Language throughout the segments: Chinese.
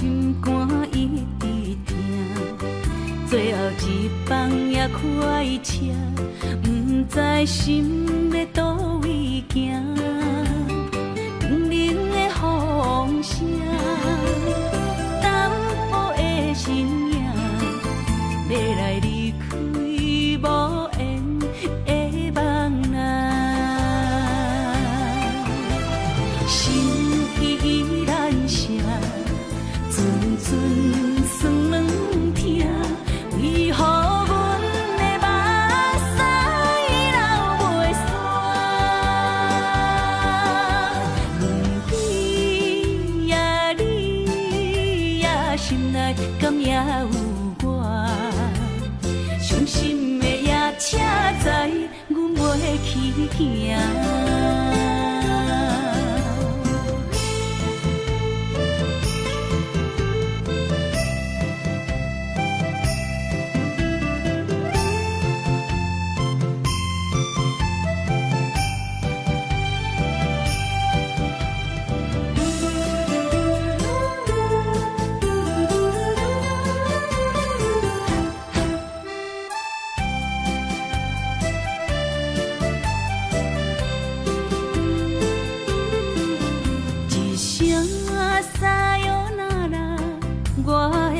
心肝一直疼，最后一放也开车，不知心要倒位行。冷冷的风声，淡薄的身影，要来离开无缘的梦啊。心依然舍，阵阵酸软疼，为何阮的目屎流袂煞？问你呀，你呀，心内敢也有我？伤心的夜车载，阮袂去行。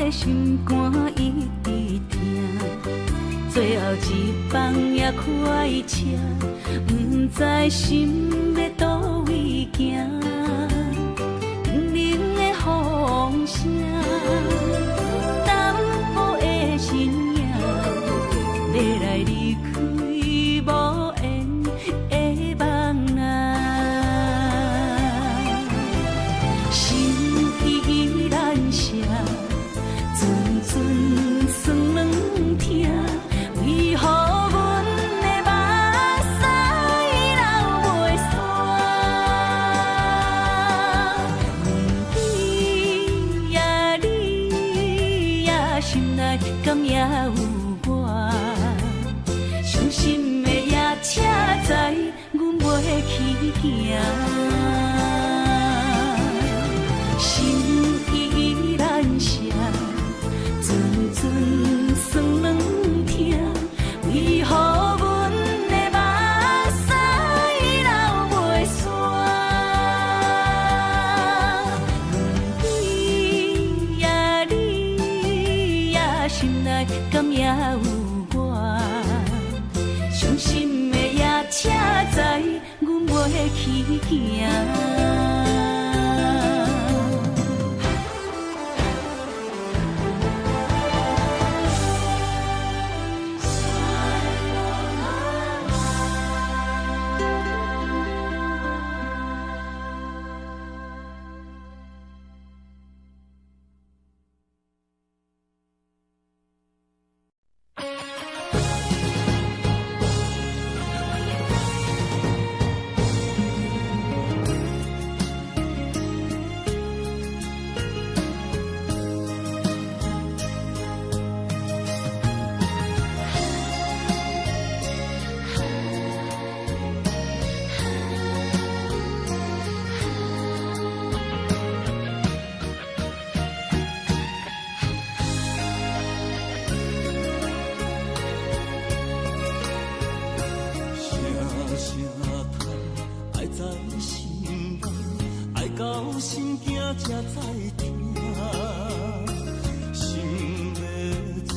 心肝一直疼，最后一放也开车，不知心要倒位行。冷冷的风声，淡薄的身影，要来离开无缘的梦啊。心依然舍。阵酸软疼，为何阮的目屎流袂煞？问你呀，你呀，心内敢也有我？伤心的夜车载，阮袂去行。心依然舍。阵阵酸软疼，为何阮的目屎流袂煞？问你呀，你呀，心内敢也有我？伤心的夜车载，阮袂去行。才知听，心的嘴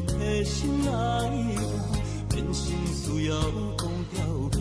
替心爱我，变心需要讲条命。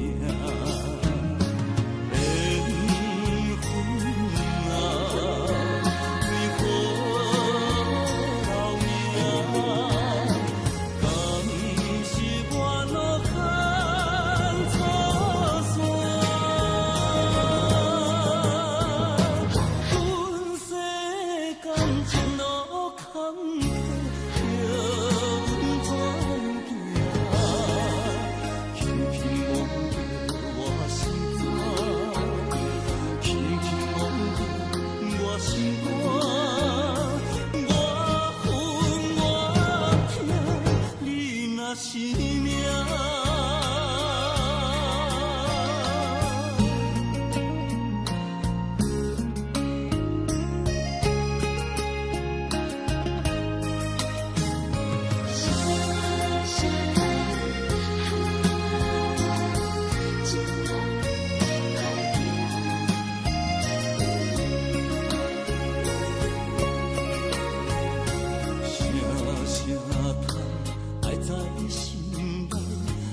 心内，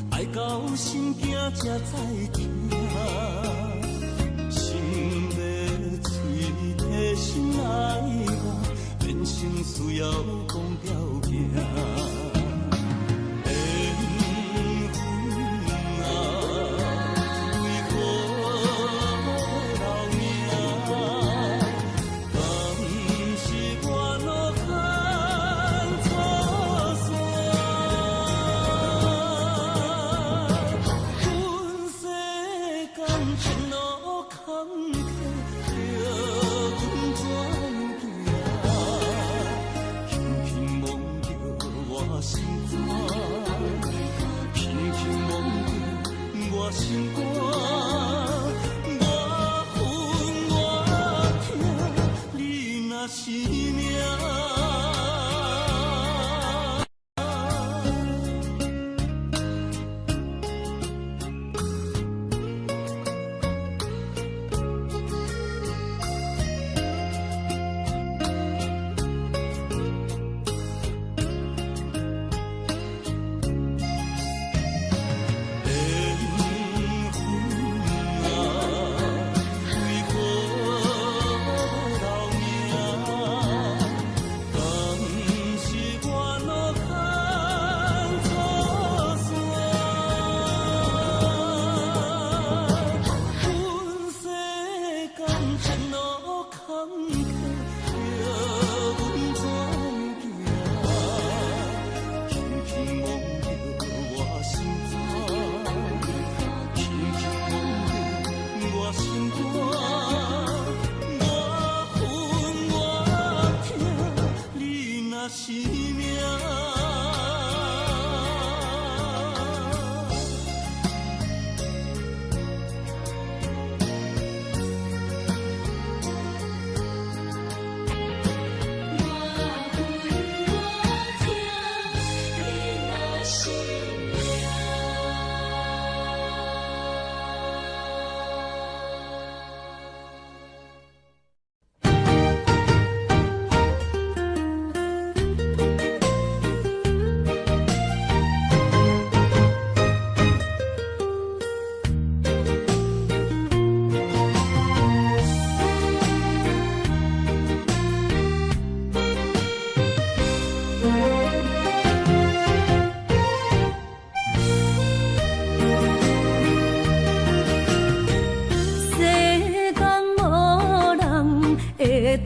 爱到心惊才知痛。心要嘴提心爱我，人生需要讲条行。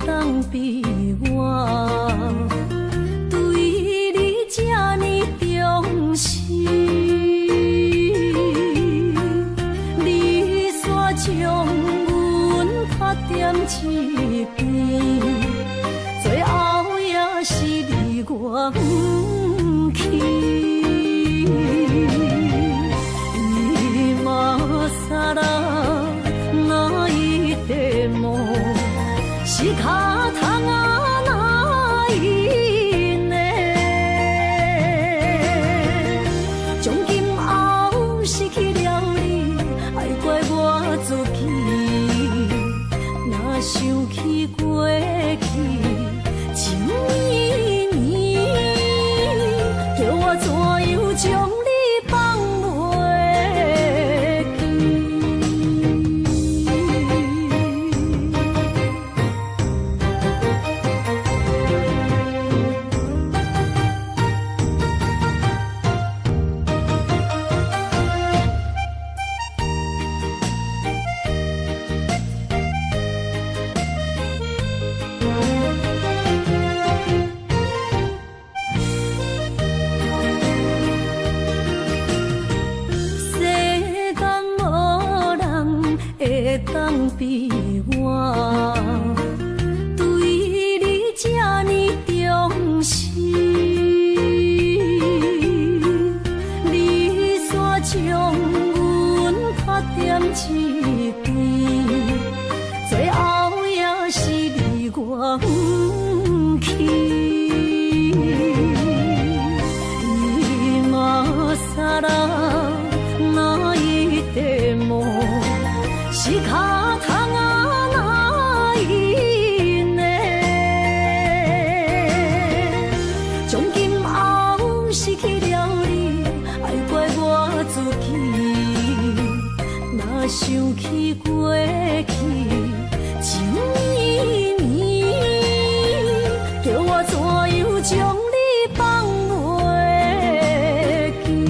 当比我对你这呢重视，你煞将阮拍点一边，最后也是你我不去。今さら泣いても仕方がないね。从今后失去了你，爱怪我自己。若想起过去情绵绵，叫我怎样将你放袂？当比我对你这呢重视，你煞将阮拍点一边，最后也是你我不去。今さら泣いても仕方がないね。从今后失去了你，想起过去情绵绵，叫我怎样将你放袂记？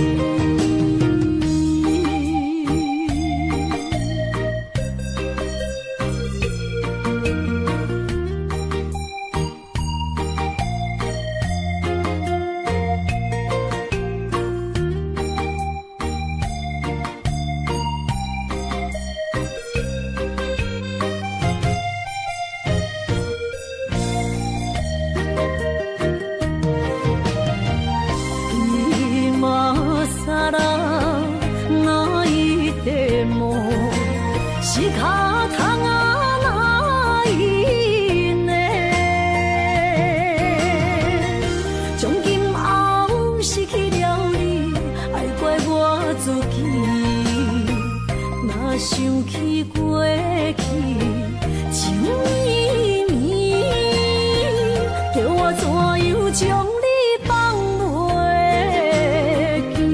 想起过去情绵绵，叫我怎样将你放袂记？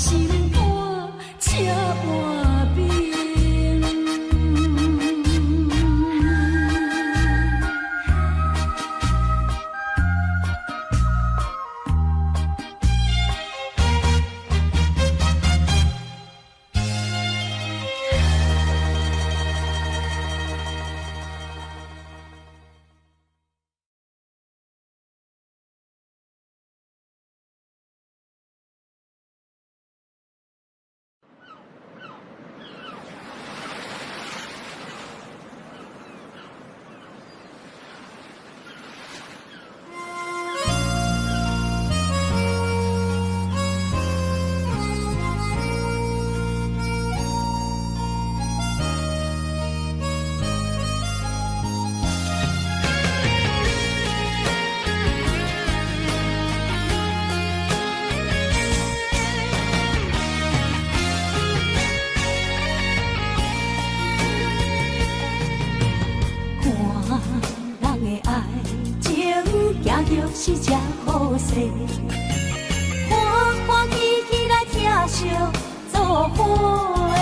心肝才换面。是只好势，欢欢喜喜来疼惜做伙的。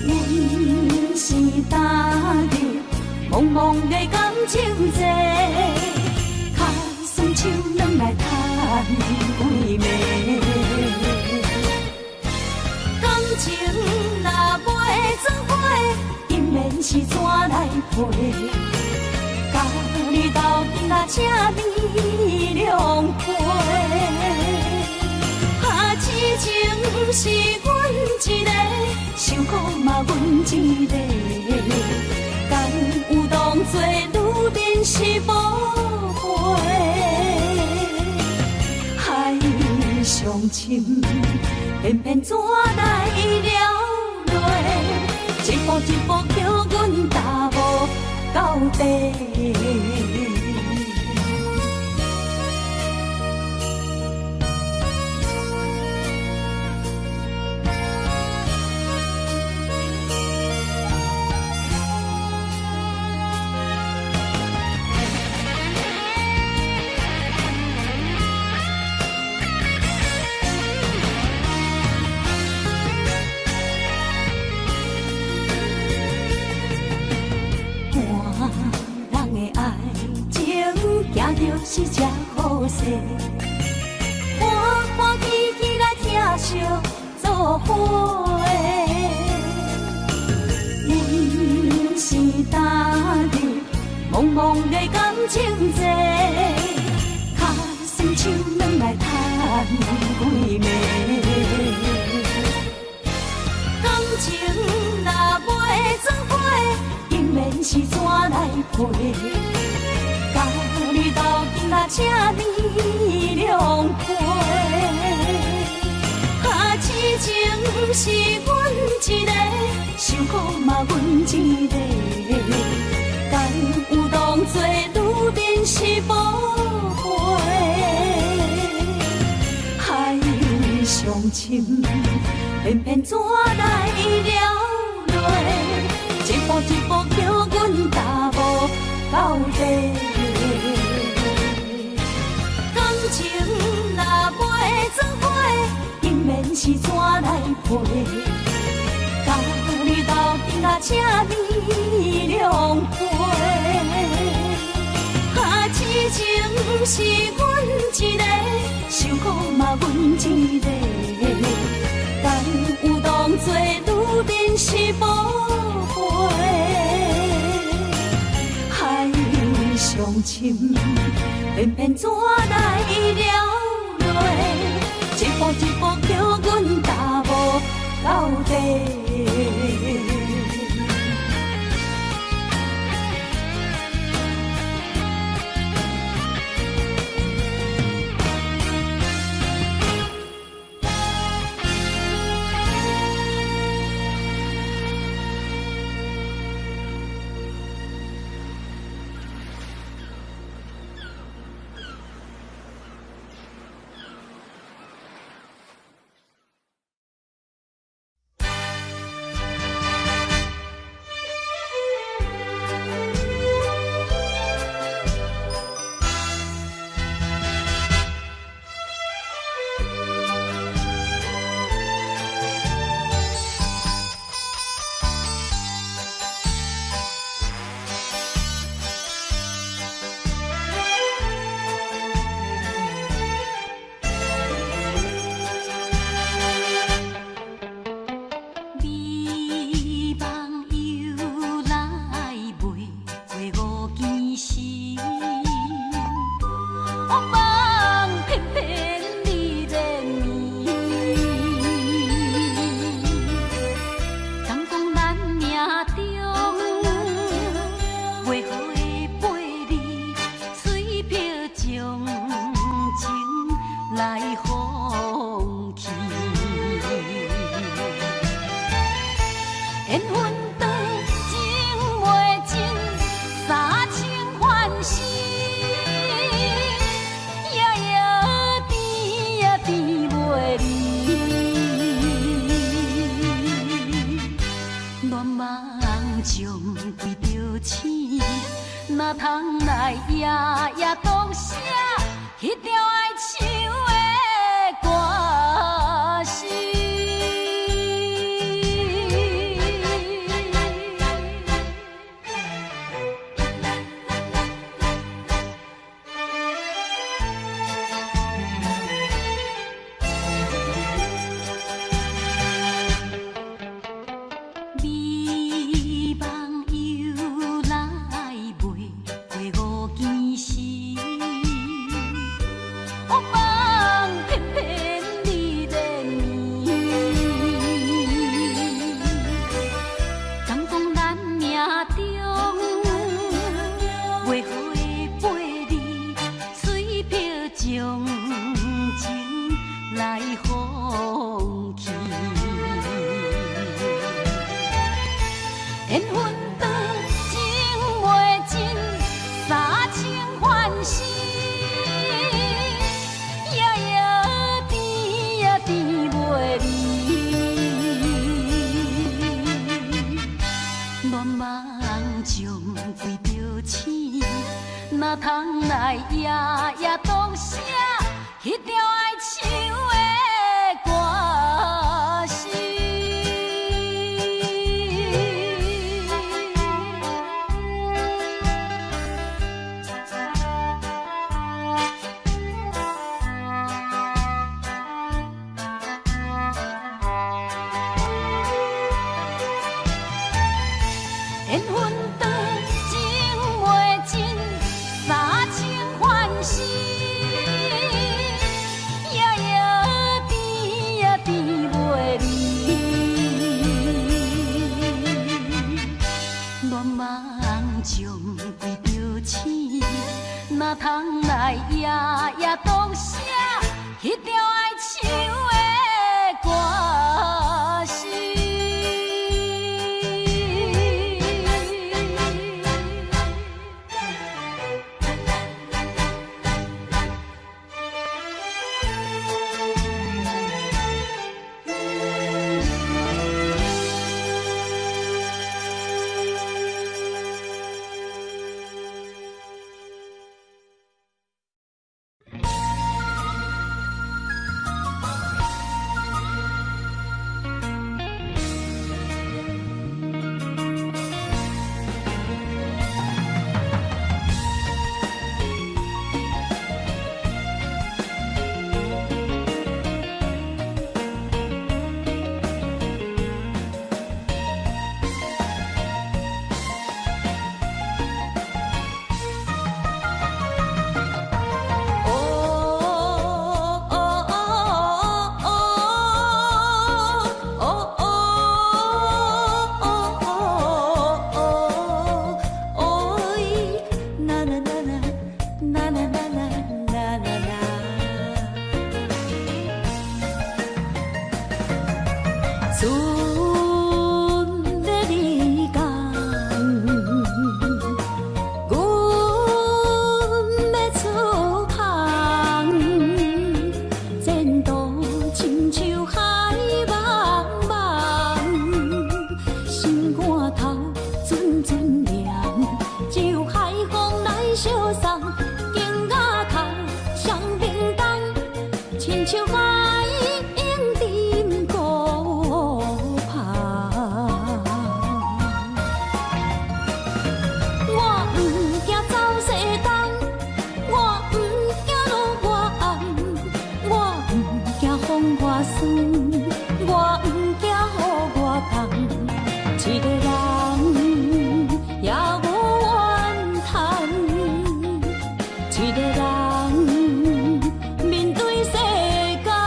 阮是踏入茫茫的感情债，卡酸手软来叹几暝。感情若袂做伙，因缘是怎来陪？你斗阵啊，请你谅解。啊，痴情是阮一个，受苦嘛阮一个。敢有当作女人是无悔？海上深，偏偏怎来了落？一步一步叫阮踏无到底。是只好势，欢欢喜喜来疼惜做伙的。阮是踏入茫茫的感情债，卡酸手软来叹几暝。感情若袂做伙，因缘是怎来陪？你斗阵啊，请你谅解。啊，痴情是阮一个，受苦嘛阮一个。敢有当作女人是无悔？海上深，偏偏怎来了落？一步一步叫阮踏无到底。感情若袂做伙，因缘是怎来陪？甲你斗阵啊，请你谅解。啊，痴情是阮一个，受苦嘛阮一个。敢有当作女人是无悔？海上深，偏偏怎来了落？一步一步叫阮踏无到底。写彼条爱唱的歌词。美梦又来袂过5件事，黑梦偏偏你连眠。敢讲咱命中袂好的陪你，水漂将情来放弃。缘分长情袂尽，三情换死，夜夜甜也甜袂离。乱梦将规条星，哪通来夜夜当写彼条爱唱的歌词。缘分长情袂尽，三情换死，夜夜甜也甜袂离。乱梦将规条星，哪通来夜夜当写彼条爱唱的歌词。一个人面对世间。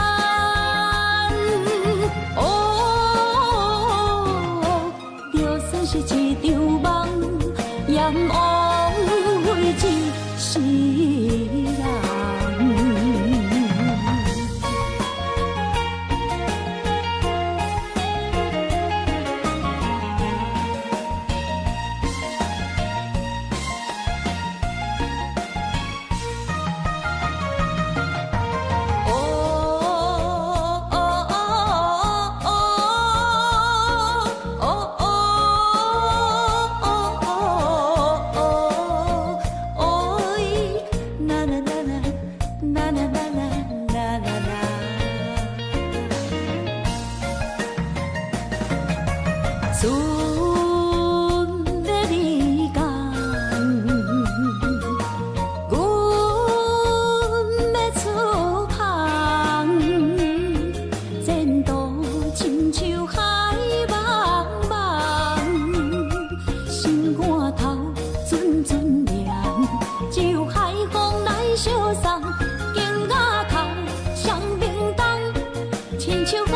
像海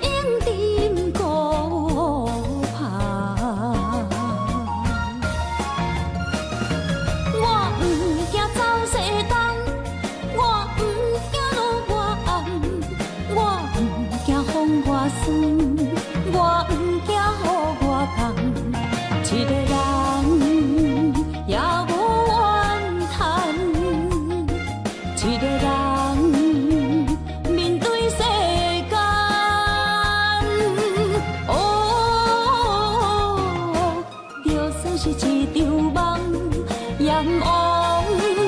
涌沉孤帆。我不惊走西东，我不惊路外暗，我不惊风外酸，我不惊雨外重。一个人也无怨叹，一个人面对世间。哦，就算是一场梦，也不枉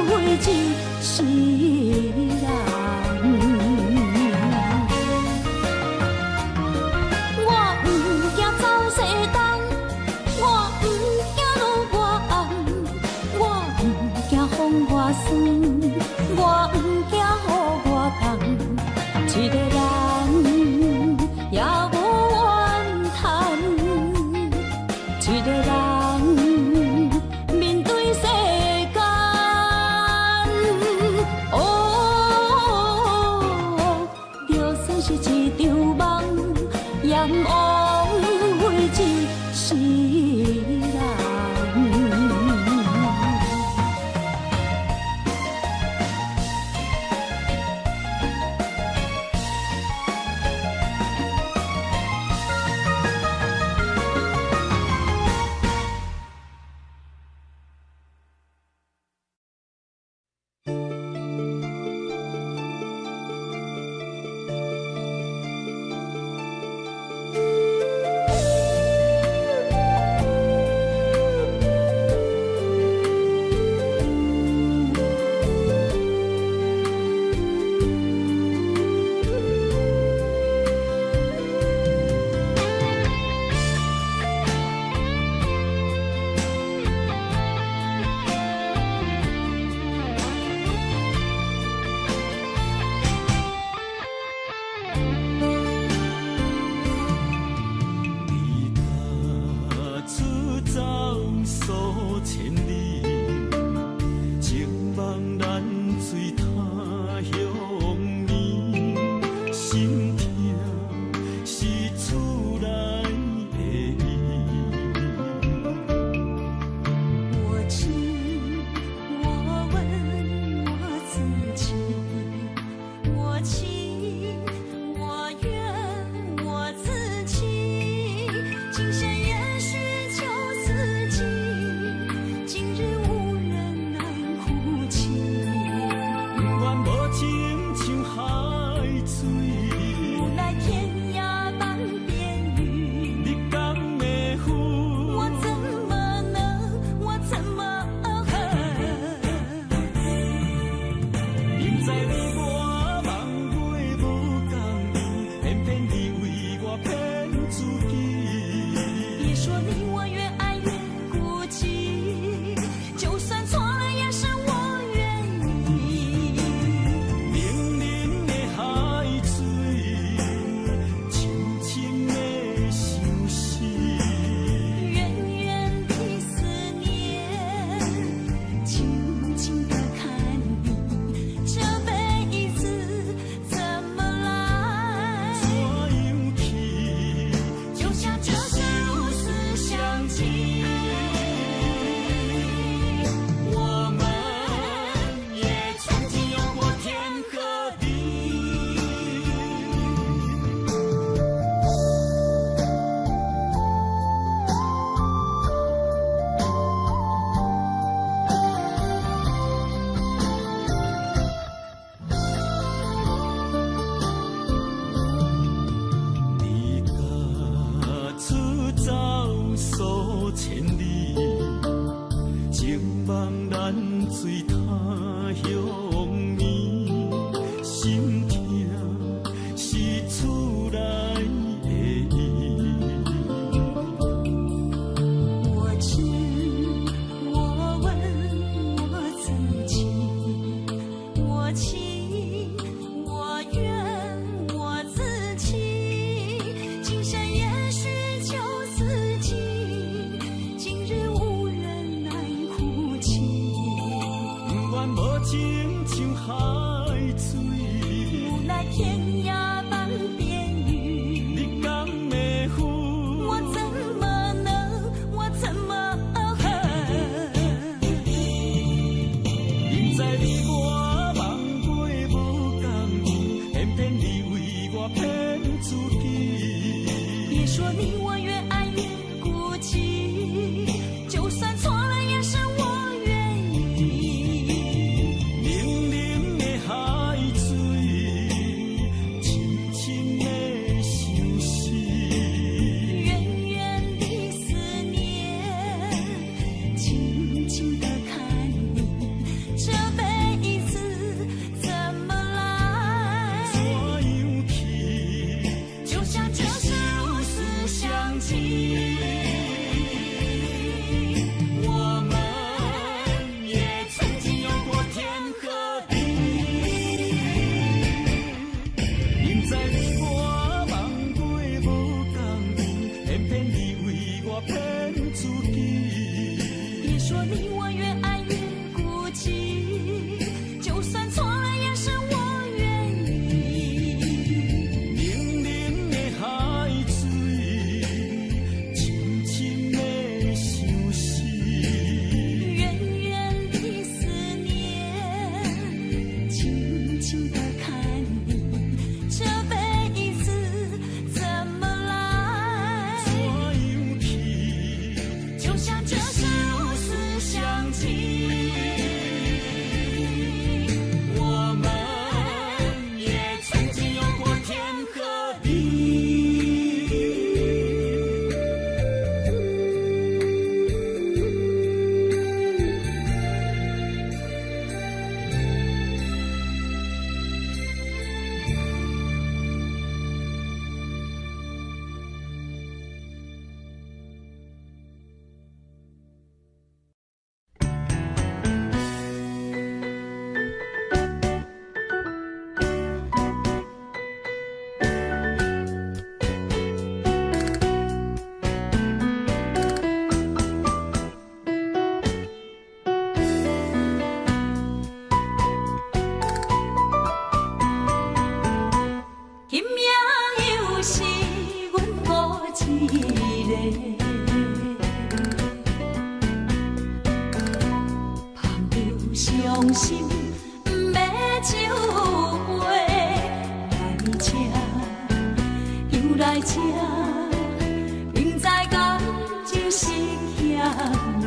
费一世人。我不惊走西东，我不惊路外暗，我不惊风外酸，我不惊情的看你，这辈子怎么来？怎样去？就像这是如此相近。我们也曾经有过天和地。今夜又是阮孤一个，捧着伤心不要酒杯，来吃又来吃，明知感情是欠债，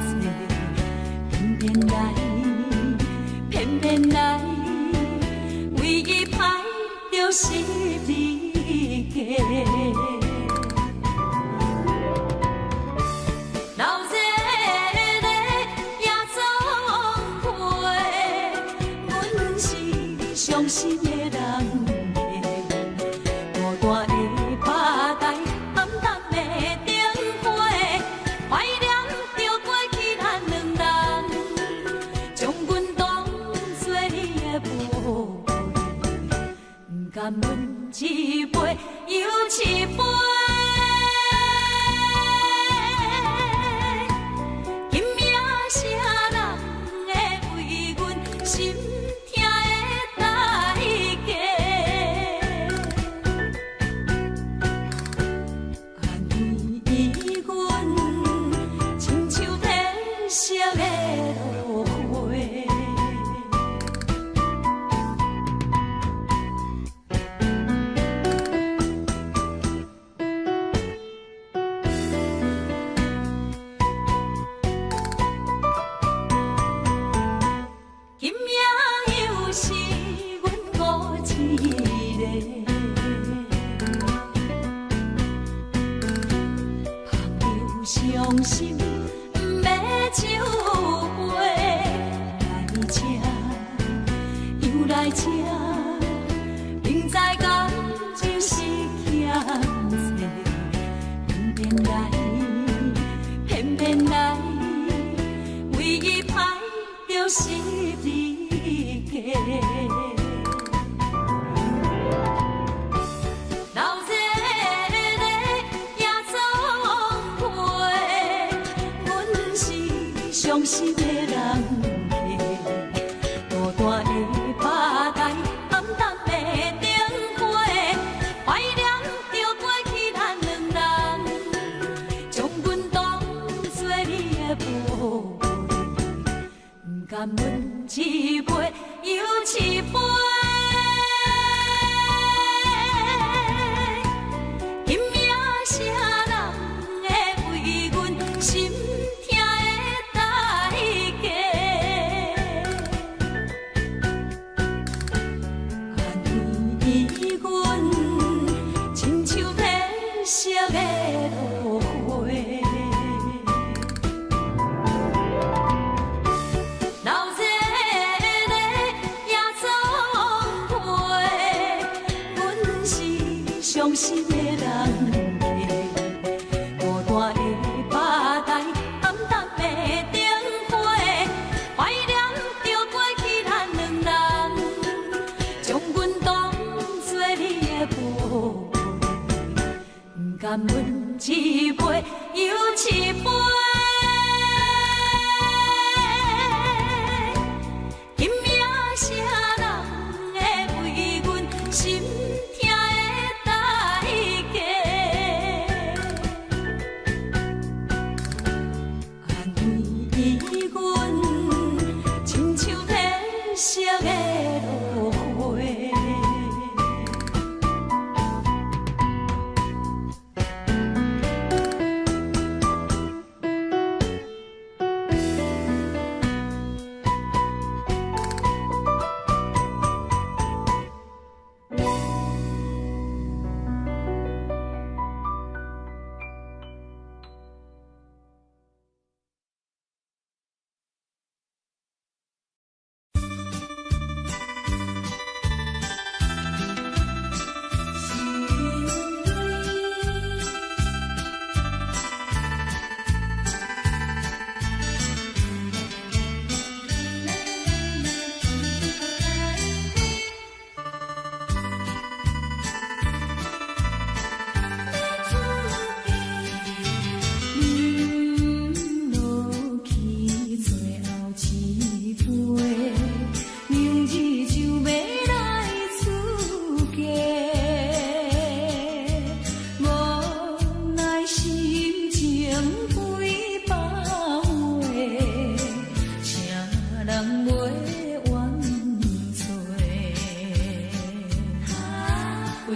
偏偏来，偏偏来，唯一歹就是你家。老热热夜总会，阮是伤心的人。孤单的吧台，暗淡的灯花，怀念着过去咱两人，将阮当作你的宝贝，不甘阮一杯又一杯。今夜啥人会为阮心痛的代价？安慰阮，亲像天色的落花。今夜又是阮孤一个，捧着伤心不要酒杯，来吃又来吃，明知感情是欠债，偏偏来，偏偏来，唯一歹就是你家。老热热夜总会，阮是伤心的人。孤单的吧台，暗淡的灯花，怀念着过去咱两人，将阮当作你的宝贝，不甘阮一杯又一杯。今夜啥人会为阮心痛的代价？安慰阮，亲像天色的落花。老热热夜总会，阮是伤心的人。孤单的吧台，暗淡的灯花，怀念着过去咱两人，将阮当作你的宝贝，不甘阮一杯又一杯。今夜啥人会为阮心痛的代价？安慰阮，亲像天色的落花。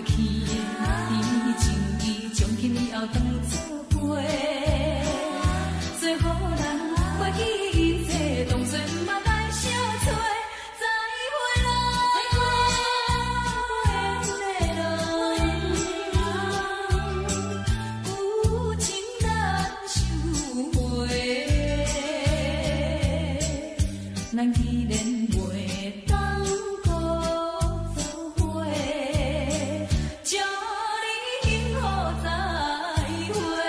去的甜情意，从今以后当作伙，做好人袂记一切，当作嘛来相找。再会啦，有情难收回。咱既然袂当搁做伙，祝你幸福再会。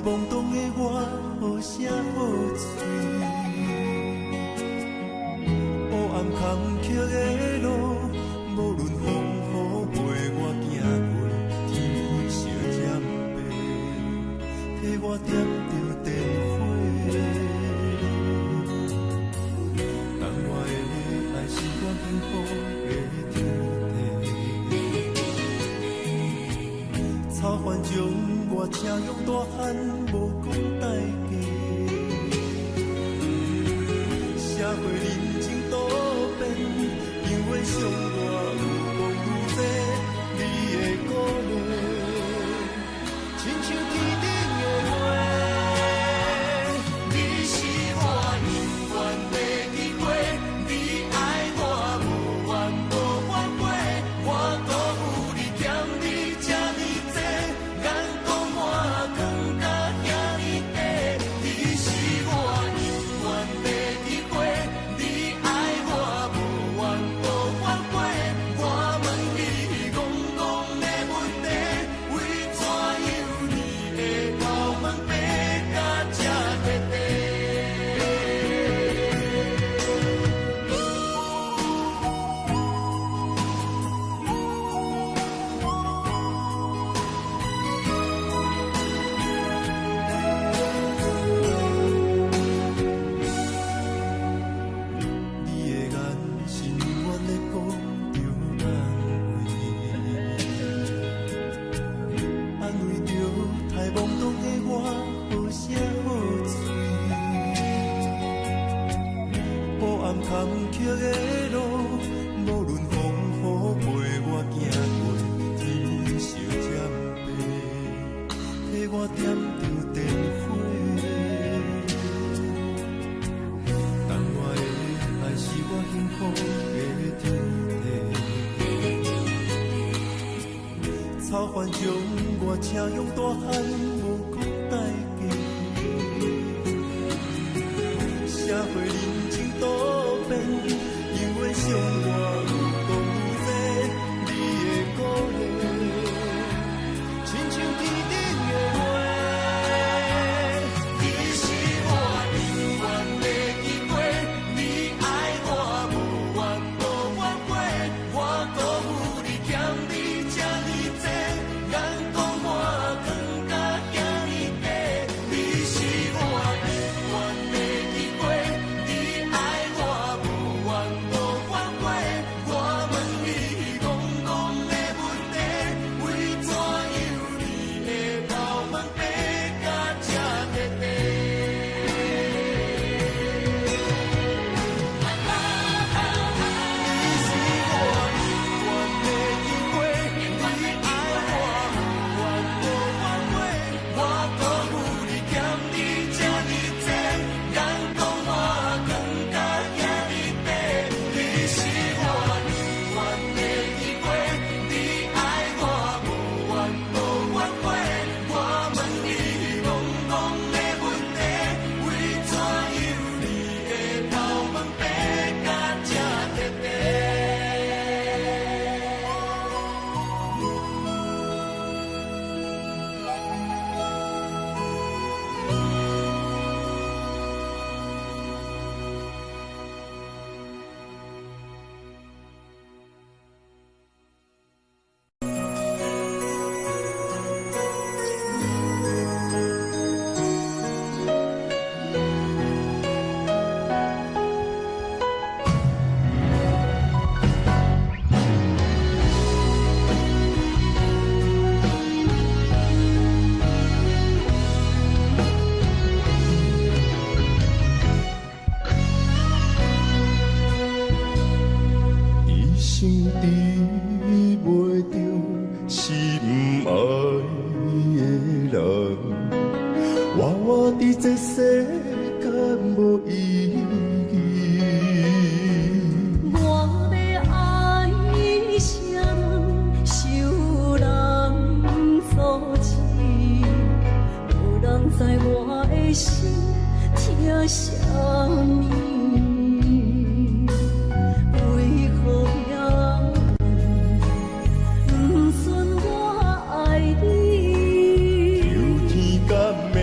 懵懂的我，好声好嘴。黑暗坎坷的路，无论风雨陪我行过，天昏小渐白，替我点着灯火。当我的爱是我幸福的天地，草原将我请用大汉，无讲代价。社会人情多变，因为伤我有讲有多，你的鼓励，亲像天顶的花。你是我永远的机会，你爱我无怨无反悔，我都有你欠你这么多，眼光满光甲遐尼短。你是我永远的机会，你爱我无怨无反悔，我问你戆戆的问题，为怎样你会头毛白甲这短短？你的眼是永远在讲着安慰着太懵懂的我，好声好嘴。黑暗坎坷的路，无论风雨陪我行过，天昏小渐白，替我点着灯火。当我的爱是我幸福的天地，草原将我请用大汉，无讲代价。社会人情多变，因为伤我有讲有多，你的鼓励，亲像天顶的花。你是我永远的机会，你爱我无怨无反悔，我都有你欠你这么多，眼光满光甲遐尼短。你是我永远的机会，你爱我无怨无反悔，我问你戆戆的问题，为怎样你会头毛白甲这短短？你是我永远的机会，你爱我无怨无反悔，我都有你欠你这么多，眼光满光甲遐尼短。你是我永远的机会，你爱我无怨无反悔，我问你戆戆的问题，为怎样你会头毛白甲这短短？一生治袂着心爱的人，活我伫这世间无意义。我要爱啥人，受人所欺，无人知我的心疼啥物。为何要不顺我爱你？有天敢会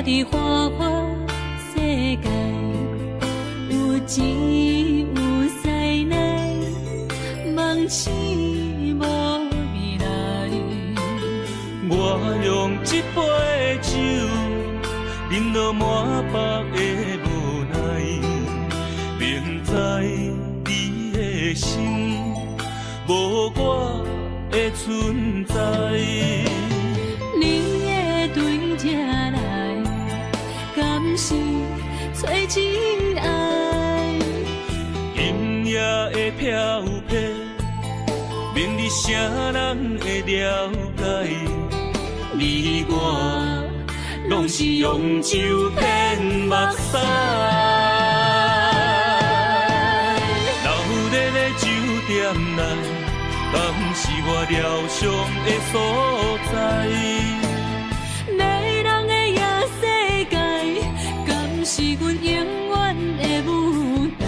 伫花花世界，有钱有才能，梦醒无未来。我用一杯酒，饮落满腹的无奈，明知你的心无我的存在。你的对这来，敢是找真爱？音乐的飘飘，明日谁人会了解？你我拢是用酒骗目屎，流热的酒店内，敢是我疗伤的所在？迷人的夜世界，敢是阮永远的舞台？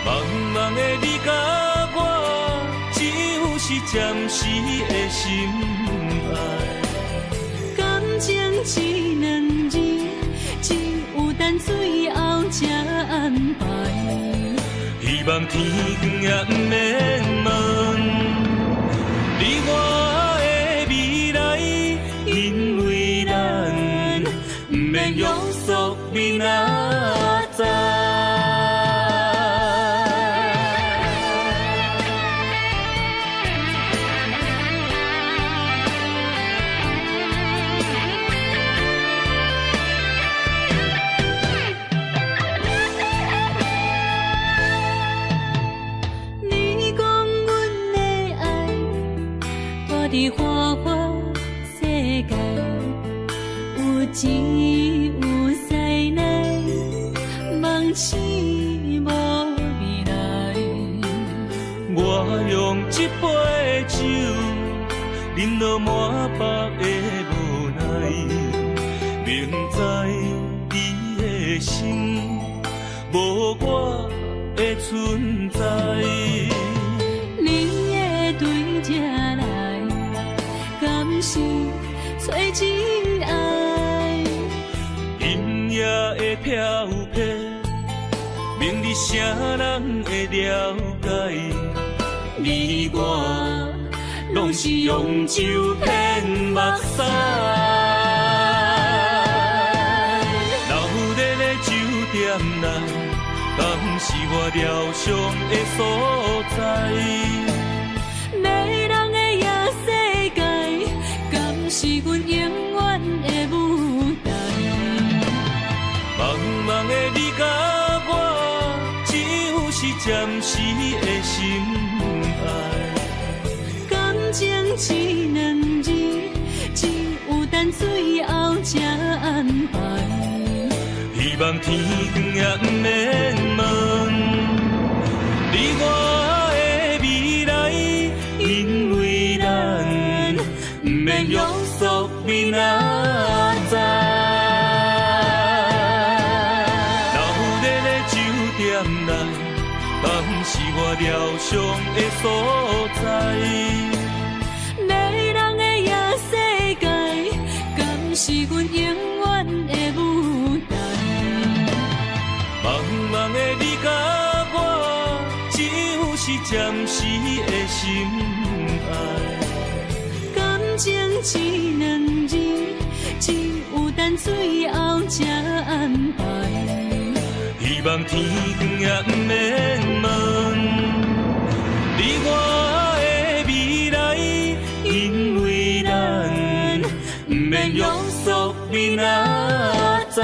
茫茫的你甲我，只有是暂时的心爱。感情只两字，只有等最后才安排。希望天光也不免问，你我的未来，因为咱不免约束明仔载。伫花花世界，有钱有势来，梦醒无未来。我用一杯酒，饮落满腹的无奈，明知伊的心无我的存在。你的对这来，敢是找真爱？音乐的飘飘，明日谁人会了解？你我拢是用酒骗目屎，留在咧酒店内，敢是我疗伤的所在？迷人的夜世界，敢是阮永远的舞台？茫茫的你甲我，只有是暂时的心爱。感情只两字，只有等最后才安排。希望天光也不免问你我的未来，因为咱不免约束明仔载。留在咧酒店内，敢是我疗伤的所在？迷人的夜世界，敢是阮永远的舞台？茫茫的你甲我，只有是暂时的心爱。感情只两字，只有等最后才安排。希望天光也不免问你我的未来，因为咱不免约束明仔载。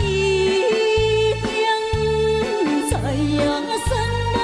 已经知影，算袂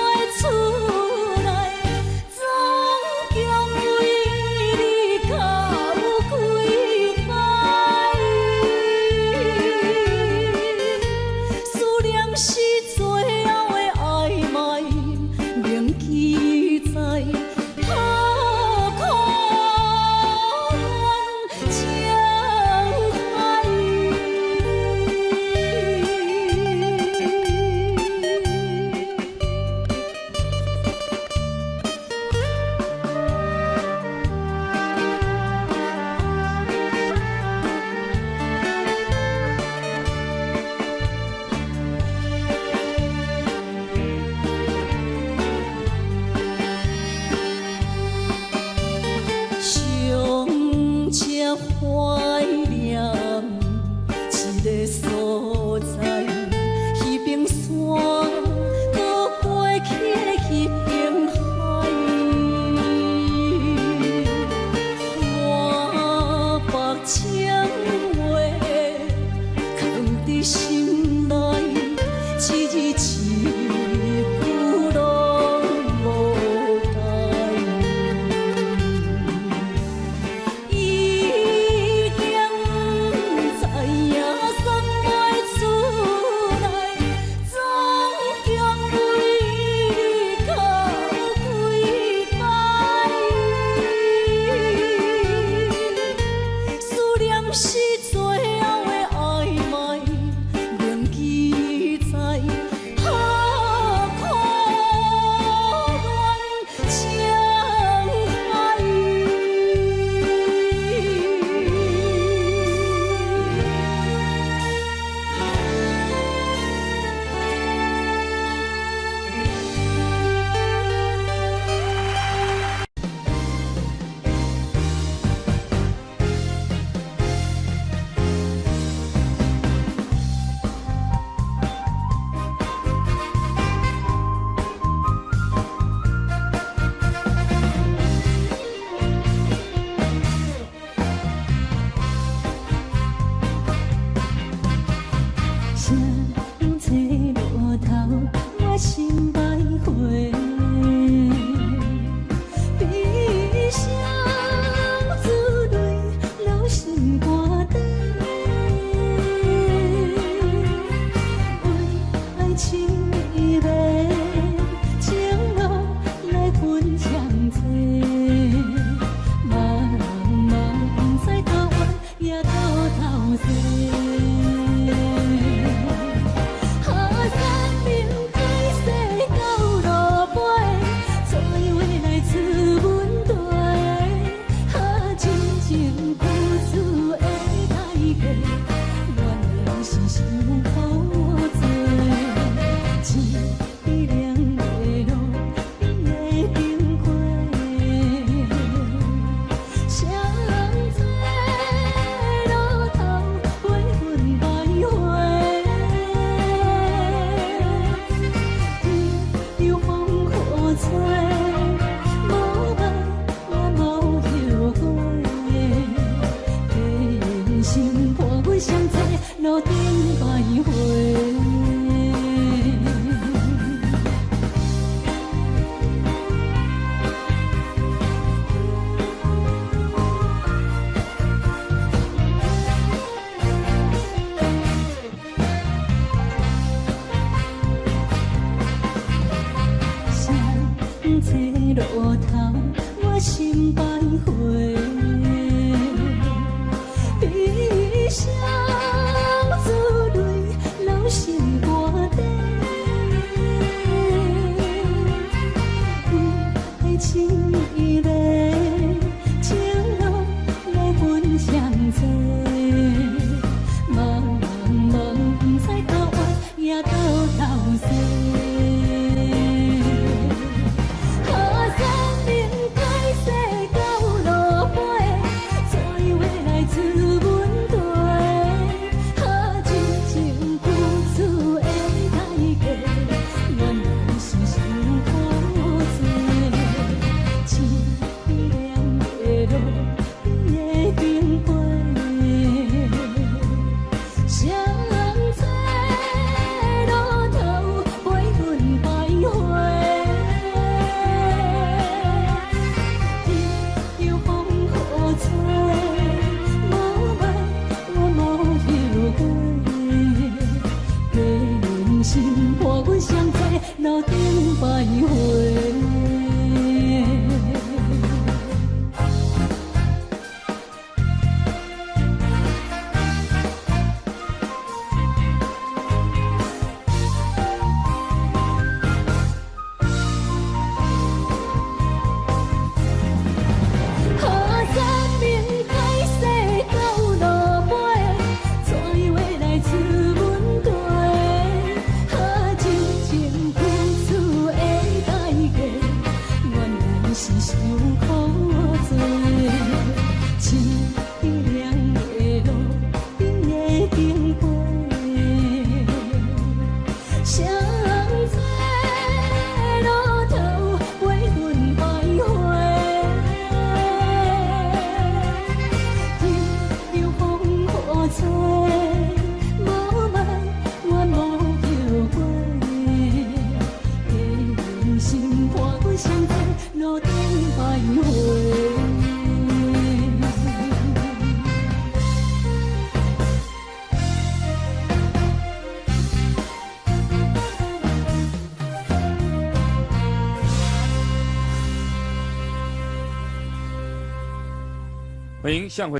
欢迎向回。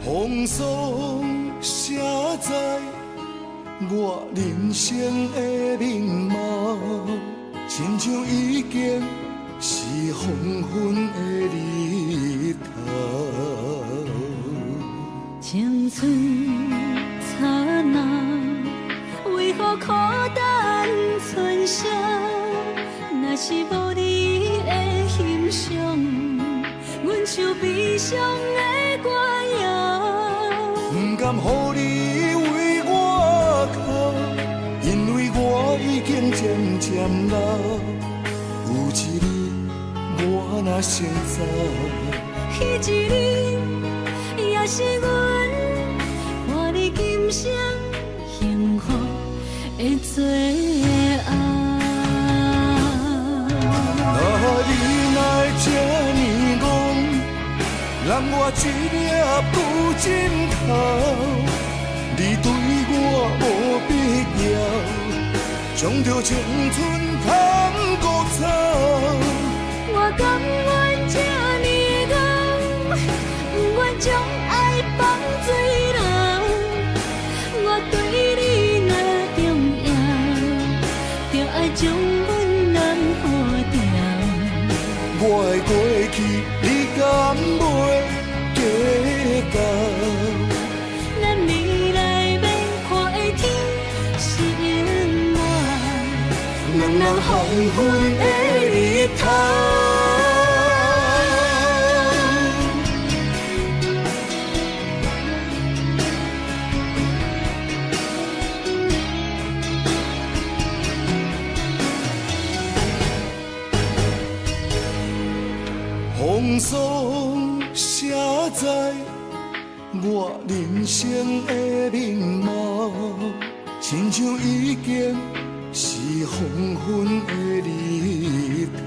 风霜写在我人生的面貌，亲像已经是黄昏的日头。青春刹那，为何孤单存剩？若是无你的欣赏，阮就悲伤的歌谣。不甘予你为我哭，因为我已经渐渐老。有一日我若先走，彼一日也是阮伴你今生幸福的最后。啊，你哪会这呢戆？让我一粒不尽头，你对我无必要，将着青春通孤草。我甘愿这呢戆，不愿将爱放水流。我对你若重要，就爱将阮人护着。我的过去。敢袂计较？咱未来免看的天是永远，人人黄昏的日头。风霜写在我人生的面貌，亲像已经是黄昏的日头。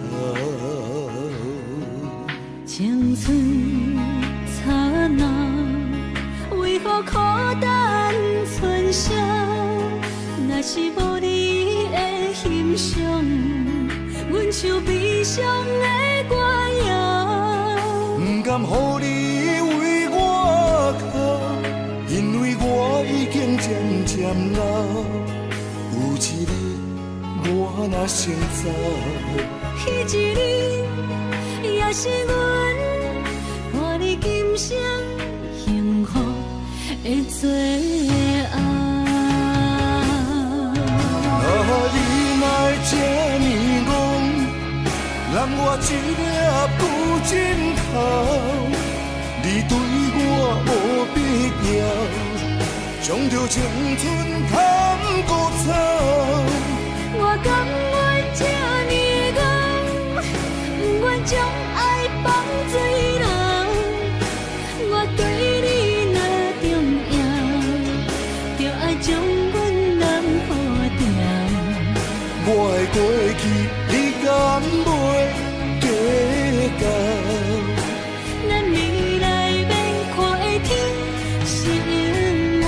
青春刹那，为何孤单春宵？若是无你的欣赏，阮像悲伤的歌谣。不甘予你为我哭，因为我已经渐渐老。有一日我若先走，彼一日也是阮伴你今生幸福的最后。你若这呢戆，让我一粒不枕头。你对我无必要，将着青春贪古草。我甘愿这呢戆，不愿将爱放水流。我对你若重要，就爱将阮人抱牢。我的过去，你敢袂计较？咱未来免看的天是永远，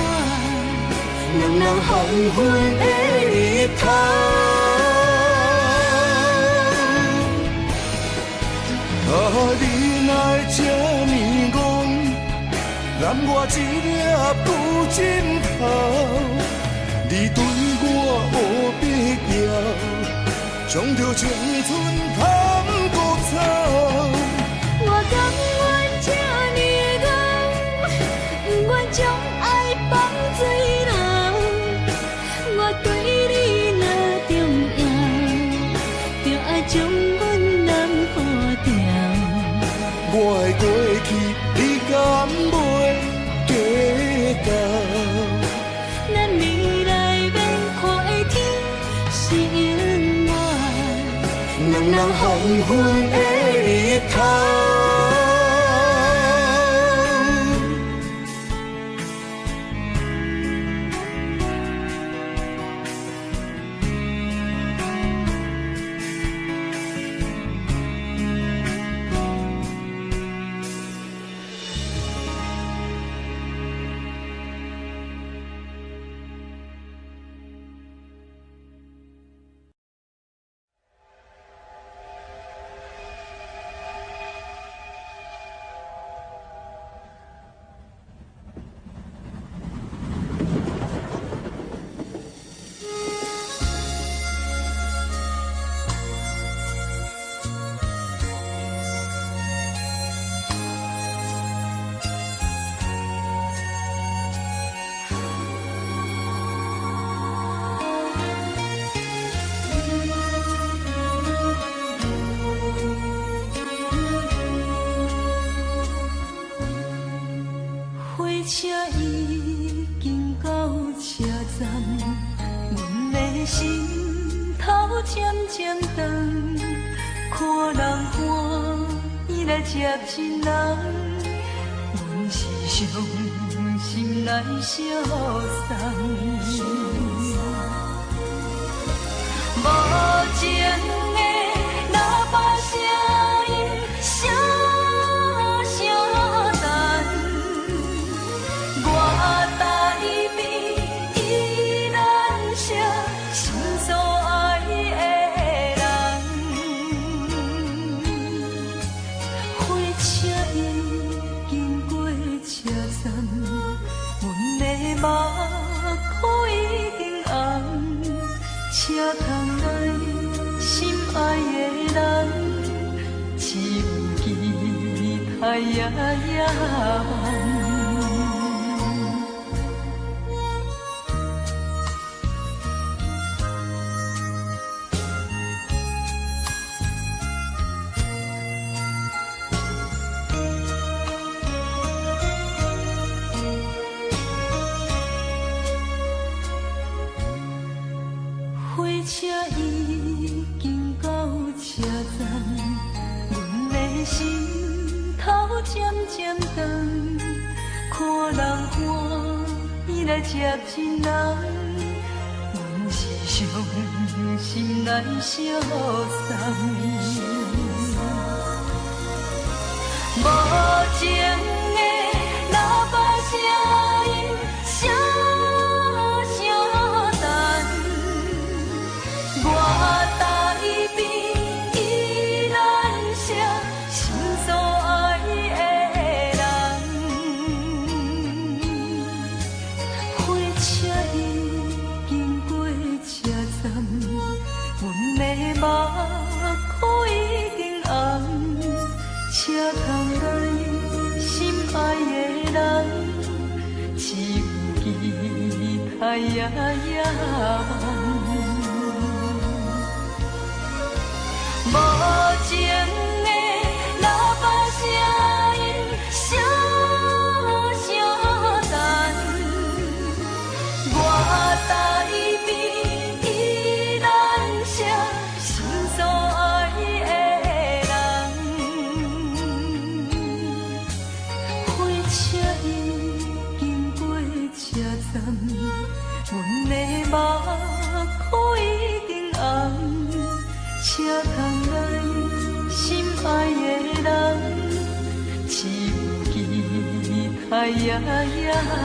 人人黄昏的日头。你若这呢戆，让我一粒不枕头。你对我无必要，将着青春贪古草。我甘愿这呢戆，不愿将爱放水流。我对你若重要，就爱将阮人抱牢。我的过去，你敢袂计较？咱未来免看的天是永远，人人黄昏的日头。车已经到车站，阮的心头渐渐重，看人欢喜来接亲人，阮是伤心来消送。无情的喇叭声音，声声淡。我台边依然写心所爱的人，火车已经过车站，阮的目眶已经红，车窗内心。太夜夜梦。火车已经到车站，阮的心头渐渐长，看人欢喜来接亲人，阮是伤心来相送。无情的喇叭声音声声淡，我台边依然写心所爱的人。火车已经过车站，阮的目眶已经红，车窗内心爱的人，只有期待夜夜梦。无情的喇叭声音声声淡，我台边依然写心所爱的人。火车已经过车站，阮的目眶已经红，车窗内心爱的人，只有期待夜夜梦。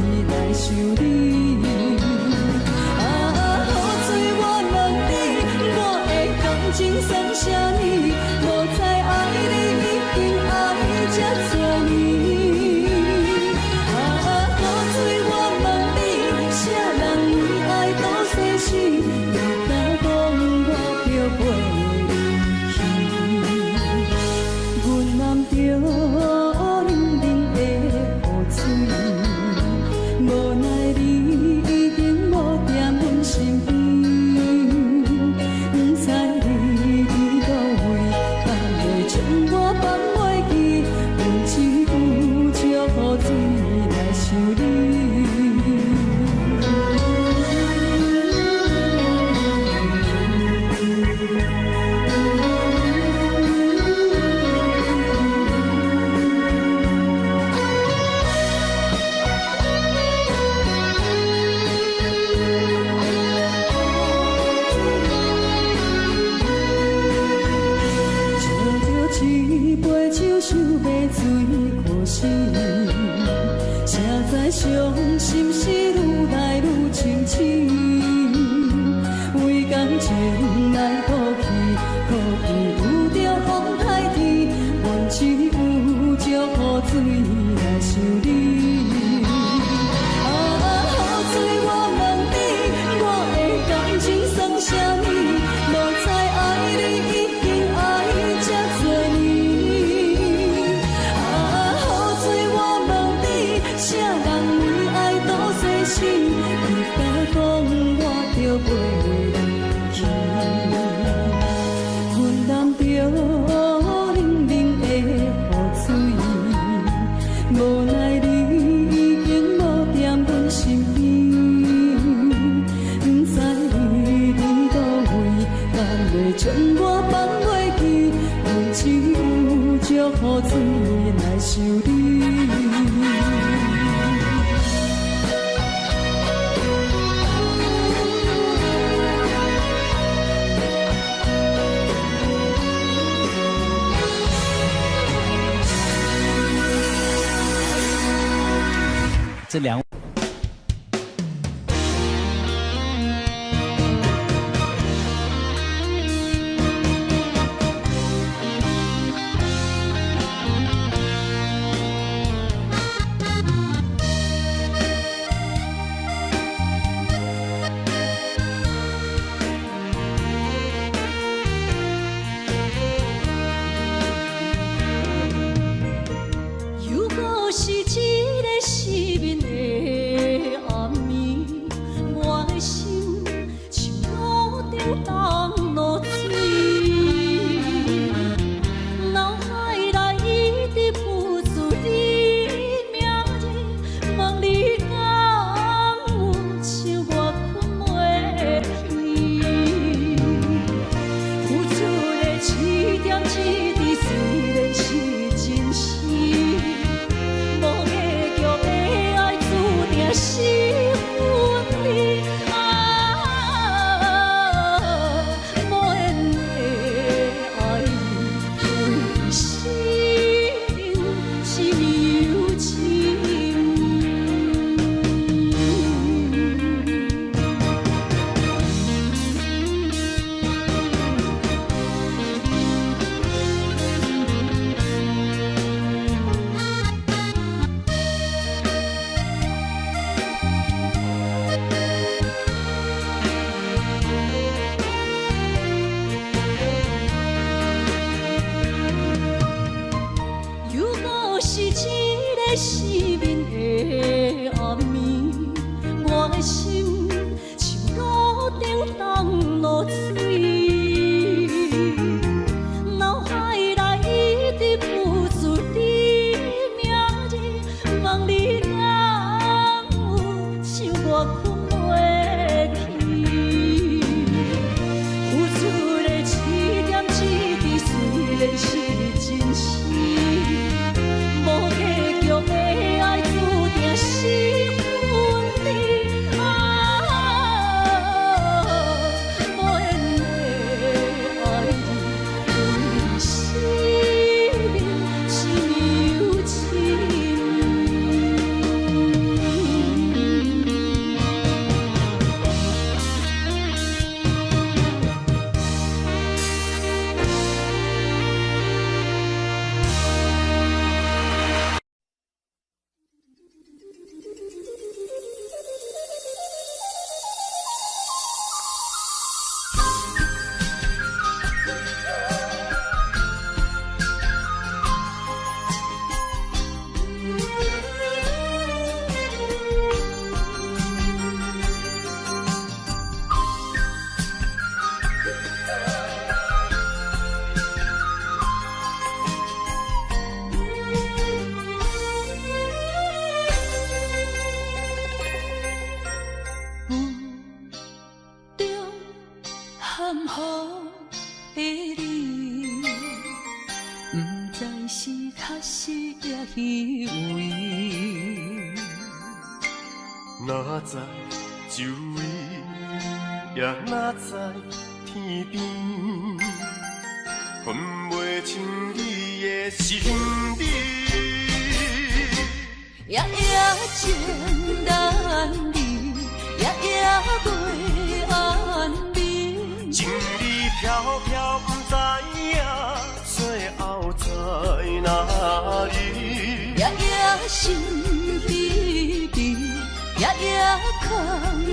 水来修理，啊，雨水我能情来倒去，可有有着风台天，阮只有祝雨水来想你。雨水我问你，我的感情算啥物？无知爱你已经爱这多年。雨水我问你，啥人为爱多细心？你敢讲我着袂离去？阮淋着冷冷的雨水，无奈你已经无踮阮身边，不知你伫倒位，敢会将我放袂记？阮只有祝雨水来想你。这两。如果是一个失眠的暗暝，我的心像路中东落水，脑海内一直浮出你名字，问你敢有像我困袂去？付出的一点一滴，虽然是真实。无结局的爱，注定是分离。无缘的爱，为心是有情。如果是一个失眠的暗暝，我的心像路中东落水，脑海内一直浮出你名字，问你敢有像我困袂去？付出的一点一滴，虽然是真实。无结局的爱，注定是分离。无缘的爱，为生命是有情。含雨的你，不知是确实也虚伪。哪知周围，也哪知天边，分袂清你的心理。夜夜情难离，夜夜袂安眠。心稀微，夜夜空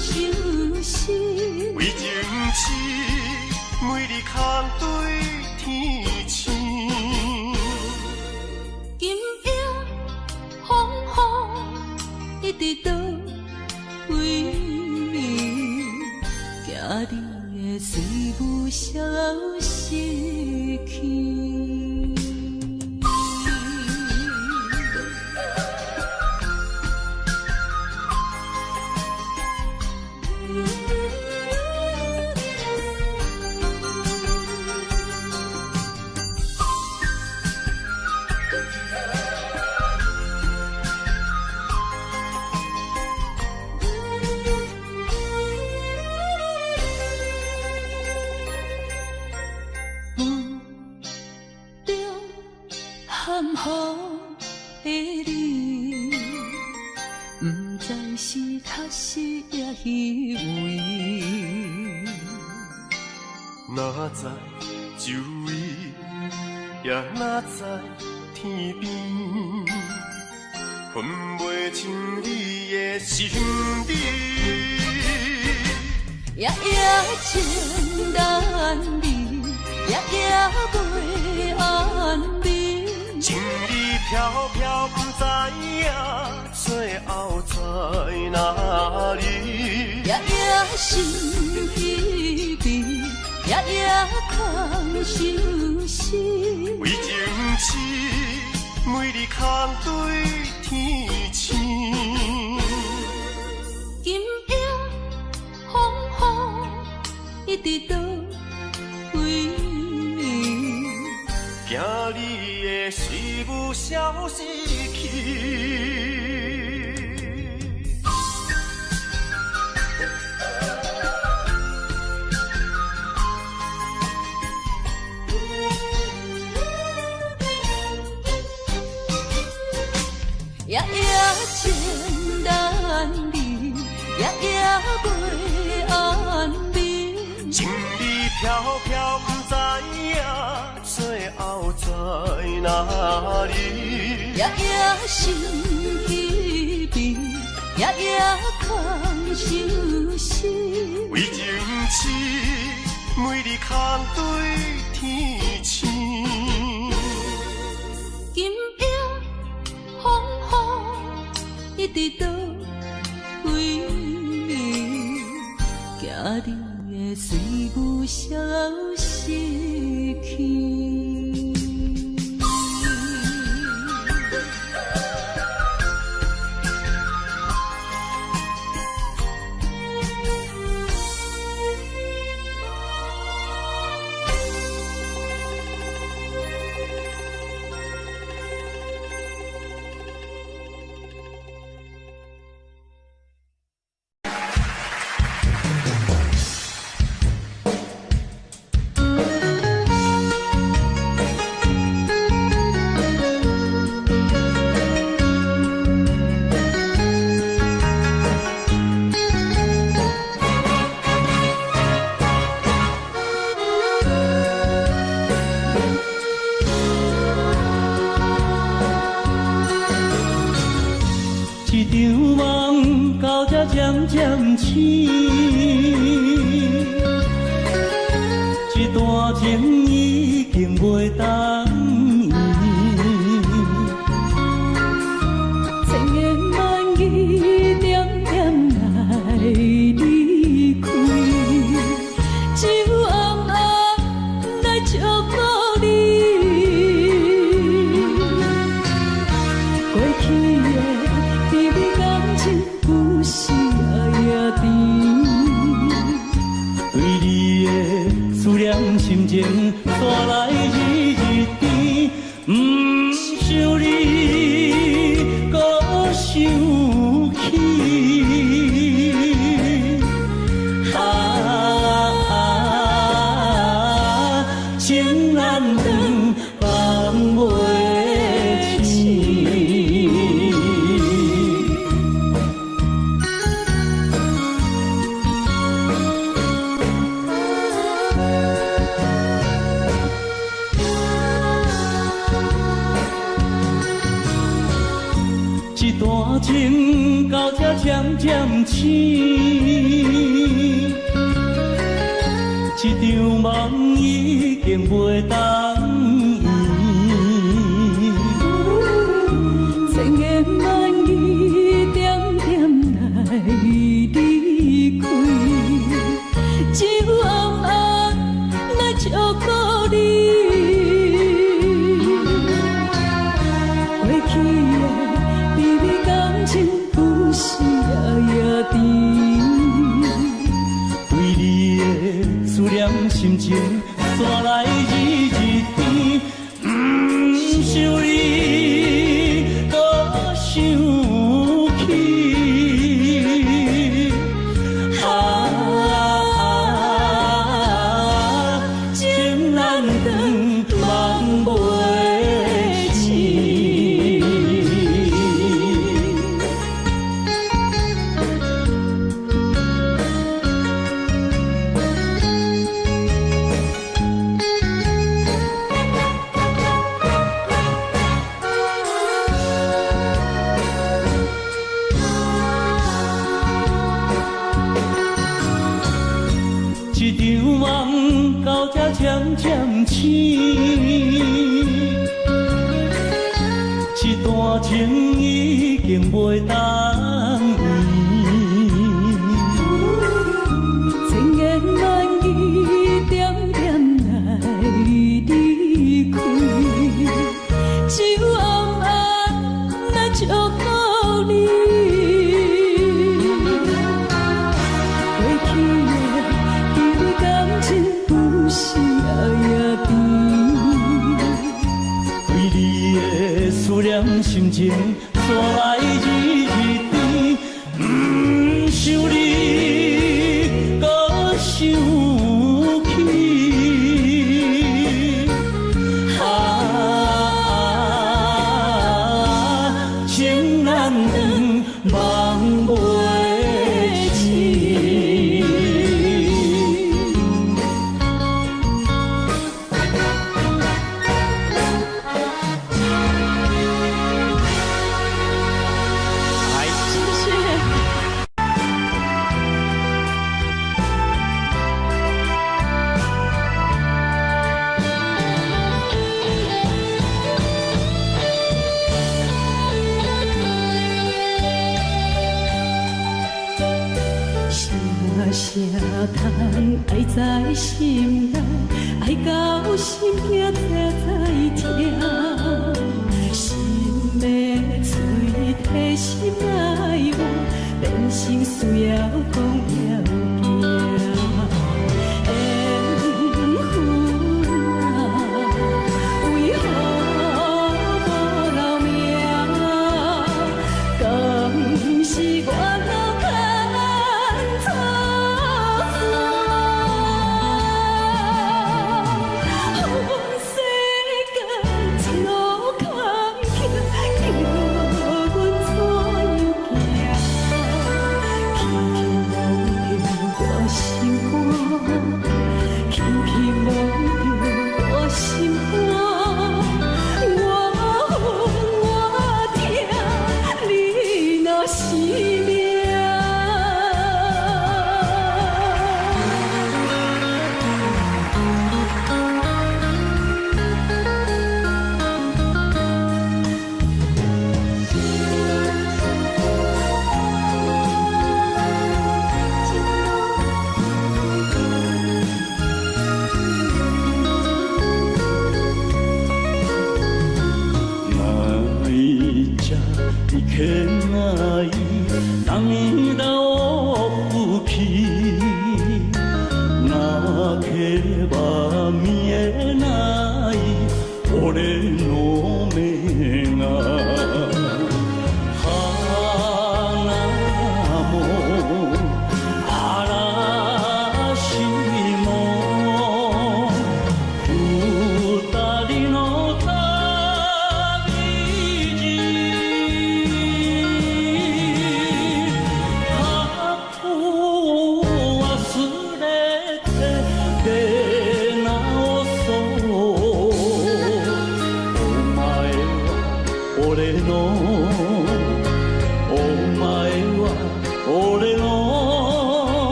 相思。为情痴，每日空对天星。今夜风雨一直倒位，惊你的随舞消失去。哪知周围，也哪知天边，分袂清你的心理。夜夜情难离，夜夜袂安眠。情意飘飘，不知影最后在哪里。夜夜心稀微，夜夜空相思。为情痴，每日空对天星。今夜风雨一直倒位，惊你的随舞消失去。夜夜情难离，夜夜袂安眠。情意飘飘，不知影最后在哪里。夜夜心稀微，夜夜空相思。为情痴，每日空对天星。今夜风雨一直倒位，惊你的随舞消失去。渐渐醒，一段情已经袂当圆，千言万语点点来离开，只有暗暗来祝福你。过去的甜蜜感情故事。对你的思念心情带来日日甜，不想你搁想起。情难断，放袂清。情到这渐渐醒，一场梦已经袂当圆。千言万语点点来离开，只有暗暗来照顾你。过去的美美感情，有时夜甜。为你的思念心情，山来日日甜。不想你，搁想起。情难断，梦袂醒。一场梦到这渐渐醒，一段情已经袂当圆。千言万语点点来离开，只有暗暗来照顾你。过去的美美感情，有时夜甜。为你的思念心情，山来日日甜。不想你，搁想起。情难断，梦袂醒。谢谢。啥通爱在心内，爱到心惊才痛。心的嘴替心爱我，变成需要讲要惊。缘分啊，为何无留名？敢是我脑牵错线？世间一路坎坷，叫阮怎样行？去去望着。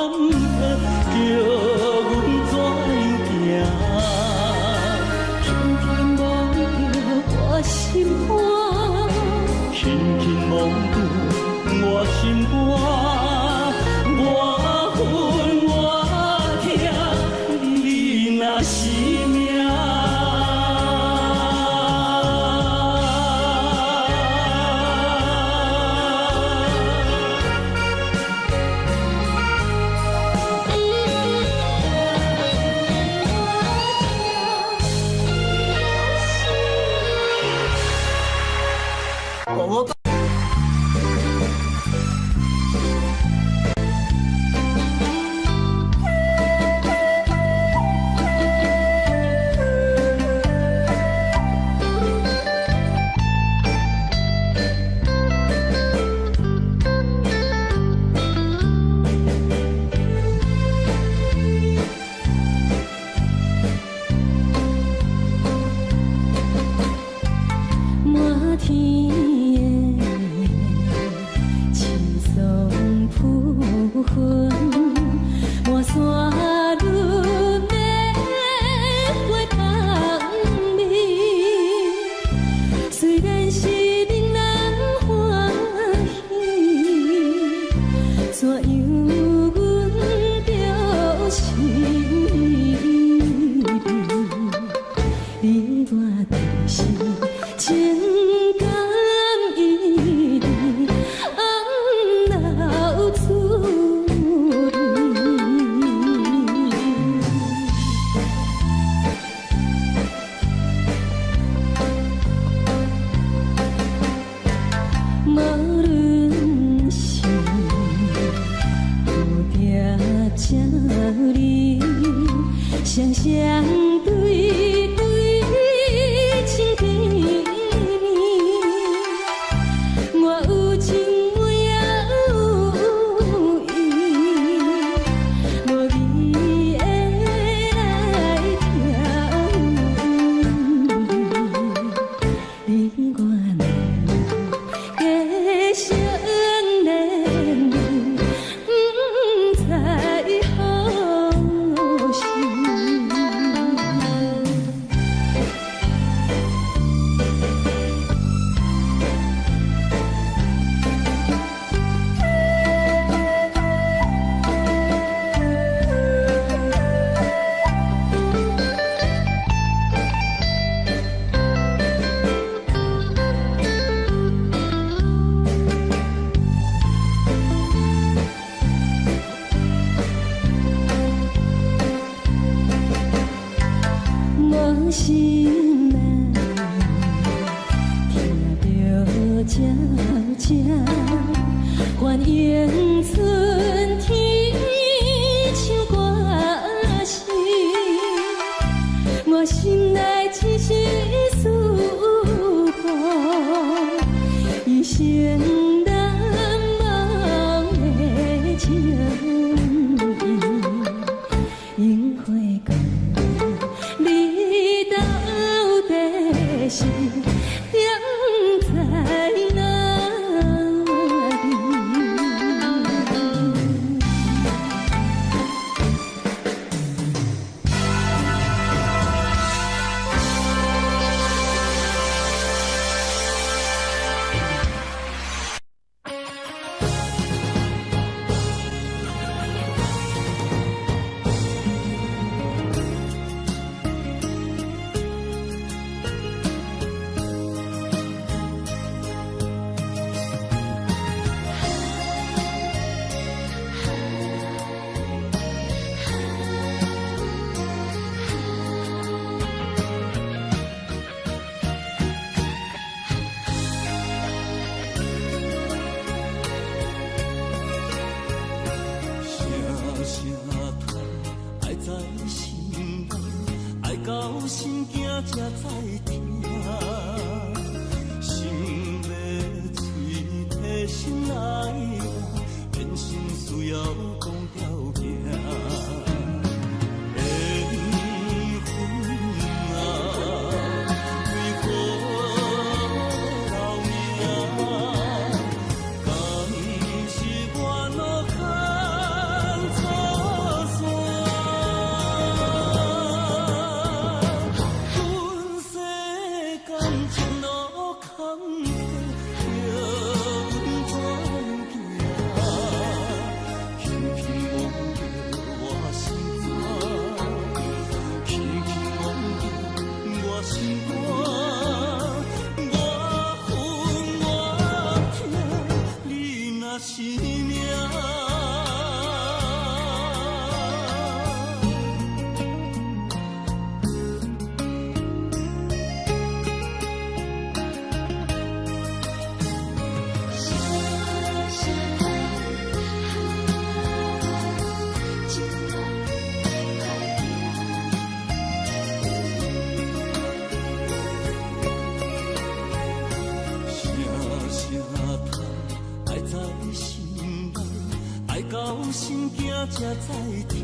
叫阮怎样行？轻轻摸着我心肝，轻轻摸着我心肝，我恨我痛，你若是命。满天的青松铺云，满山轮的花香味。虽然是令人欢喜，怎样阮着是你我的心。情感一直红流出来，无论是有定这里，双双对对情甜蜜。我有情我也有意，无味的来调你我两个相恋，不知何时。无心内听着悄悄欢迎春天唱歌声，我心内只是思慕一生难忘的情谊，樱花高。你到底是踮在哪里？到心惊才知听，心要嘴替心爱人，变心需要讲条件。惊才知听，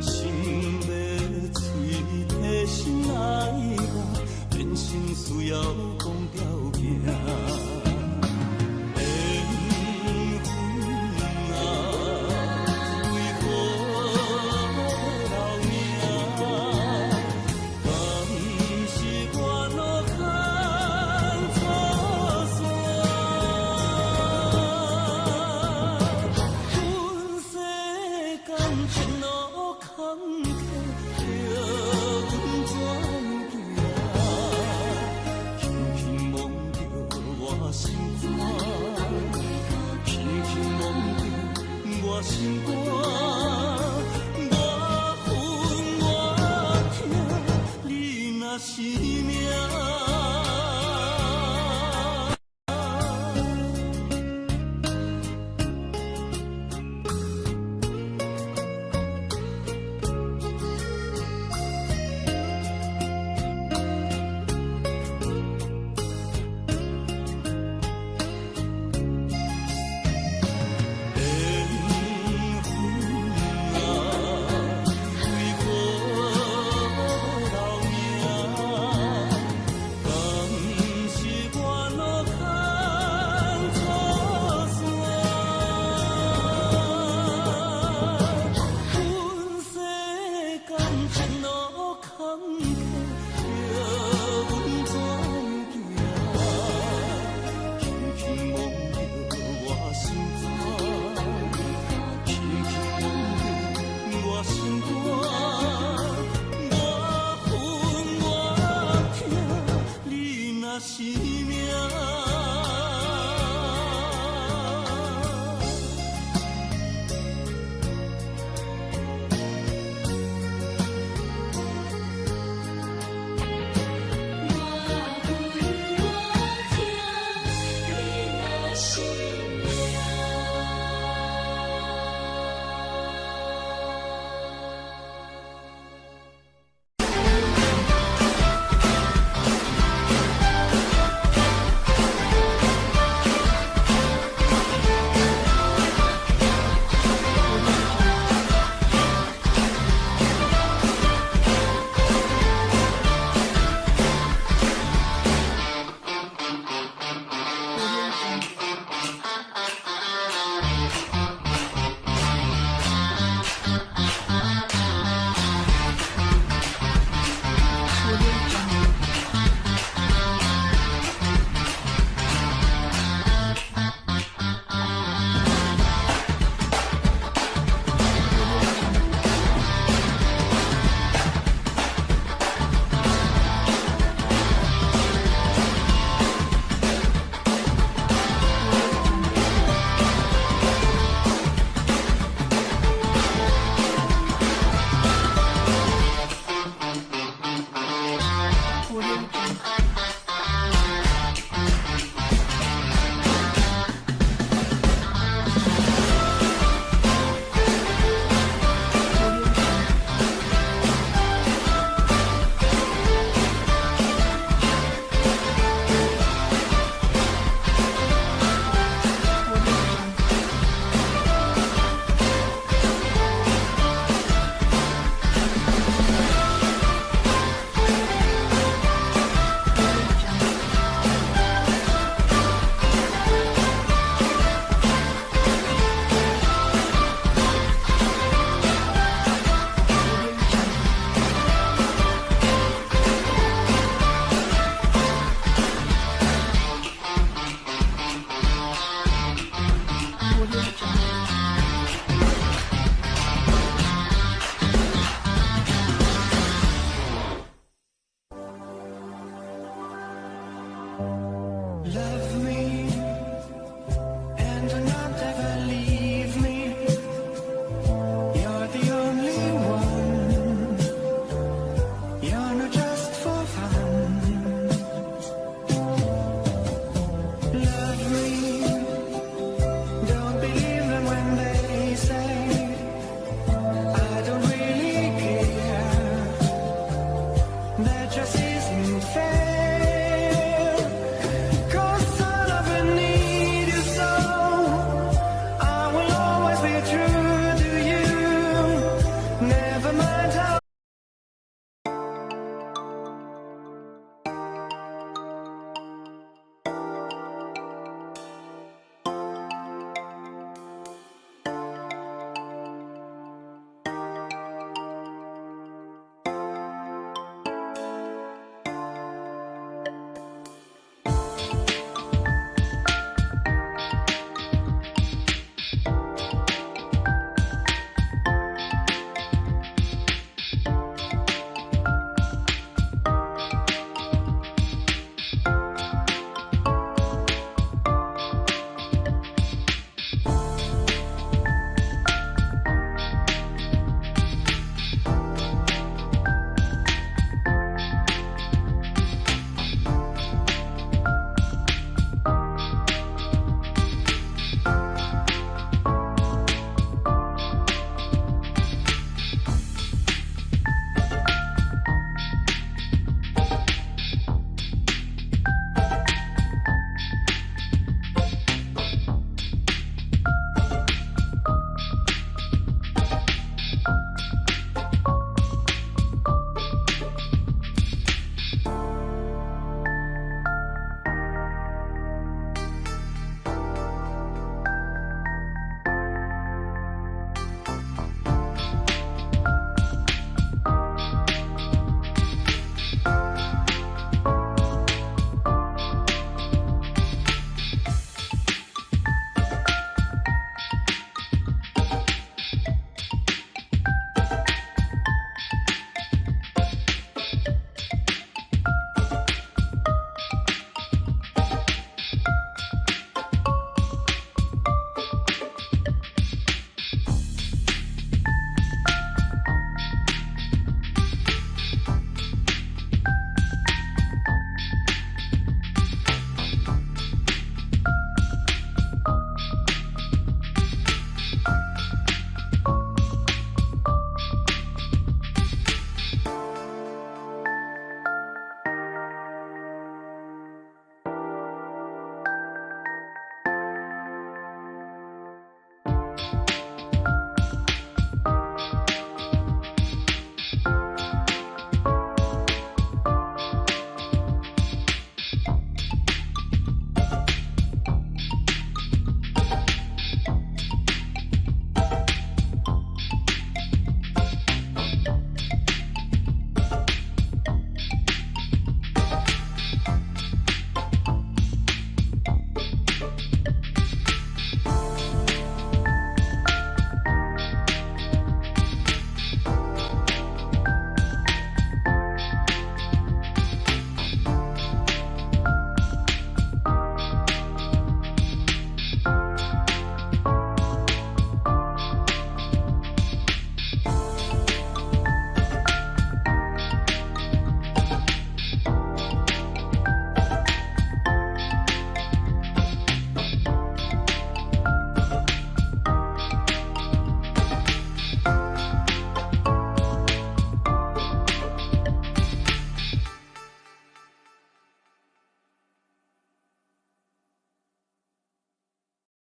心要碎提心爱我，变成需要讲条件。心肝，我分我痛，你若是。